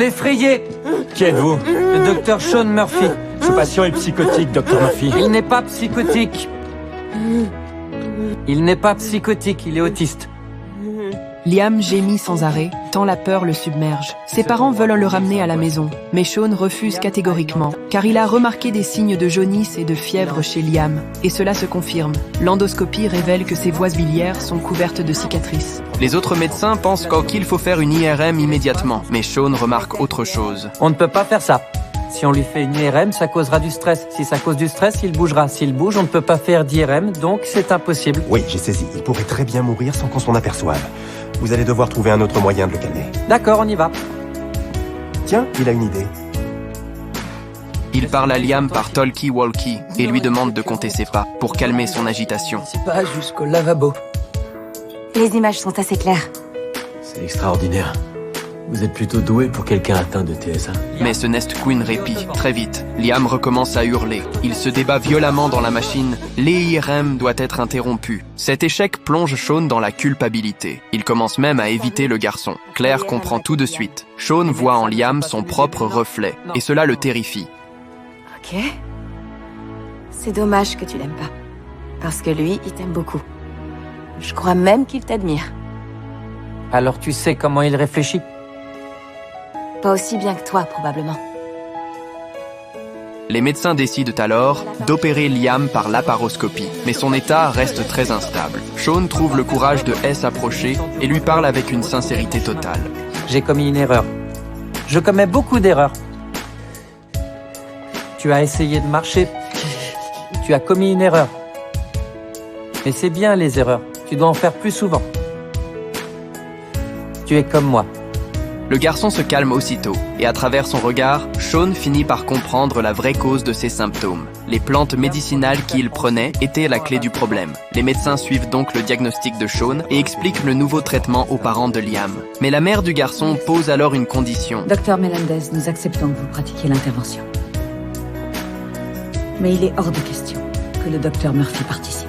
l'effrayer. Qui êtes-vous? Le docteur Sean Murphy. Ce patient est psychotique, Dr. Murphy. Il n'est pas psychotique. Il n'est pas psychotique, il est autiste. Liam gémit sans arrêt, tant la peur le submerge. Ses parents veulent le ramener à la maison, mais Sean refuse catégoriquement, car il a remarqué des signes de jaunisse et de fièvre chez Liam. Et cela se confirme. L'endoscopie révèle que ses voies biliaires sont couvertes de cicatrices. Les autres médecins pensent qu'il faut faire une IRM immédiatement, mais Sean remarque autre chose. On ne peut pas faire ça. Si on lui fait une IRM, ça causera du stress. Si ça cause du stress, il bougera. S'il bouge, on ne peut pas faire d'IRM, donc c'est impossible. Oui, j'ai saisi. Il pourrait très bien mourir sans qu'on s'en aperçoive. Vous allez devoir trouver un autre moyen de le calmer. D'accord, on y va. Tiens, il a une idée. Il parle à Liam par talkie-walkie et lui demande de compter ses pas pour calmer son agitation. C'est pas jusqu'au lavabo. Les images sont assez claires. C'est extraordinaire. Vous êtes plutôt doué pour quelqu'un atteint de TSA. Mais ce Nest Queen répit. Très vite, Liam recommence à hurler. Il se débat violemment dans la machine. L'IRM doit être interrompu. Cet échec plonge Sean dans la culpabilité. Il commence même à éviter le garçon. Claire comprend tout de suite. Sean voit en Liam son propre reflet, et cela le terrifie. Ok. C'est dommage que tu l'aimes pas. Parce que lui, il t'aime beaucoup. Je crois même qu'il t'admire. Alors tu sais comment il réfléchit? Pas aussi bien que toi, probablement. Les médecins décident alors d'opérer Liam par laparoscopie, mais son état reste très instable. Sean trouve le courage de s'approcher et lui parle avec une sincérité totale. J'ai commis une erreur. Je commets beaucoup d'erreurs. Tu as essayé de marcher. Tu as commis une erreur. Mais c'est bien les erreurs. Tu dois en faire plus souvent. Tu es comme moi. Le garçon se calme aussitôt, et à travers son regard, Sean finit par comprendre la vraie cause de ses symptômes. Les plantes médicinales qu'il prenait étaient la clé du problème. Les médecins suivent donc le diagnostic de Sean et expliquent le nouveau traitement aux parents de Liam. Mais la mère du garçon pose alors une condition. Docteur Melendez, nous acceptons que vous pratiquiez l'intervention. Mais il est hors de question que le docteur Murphy participe.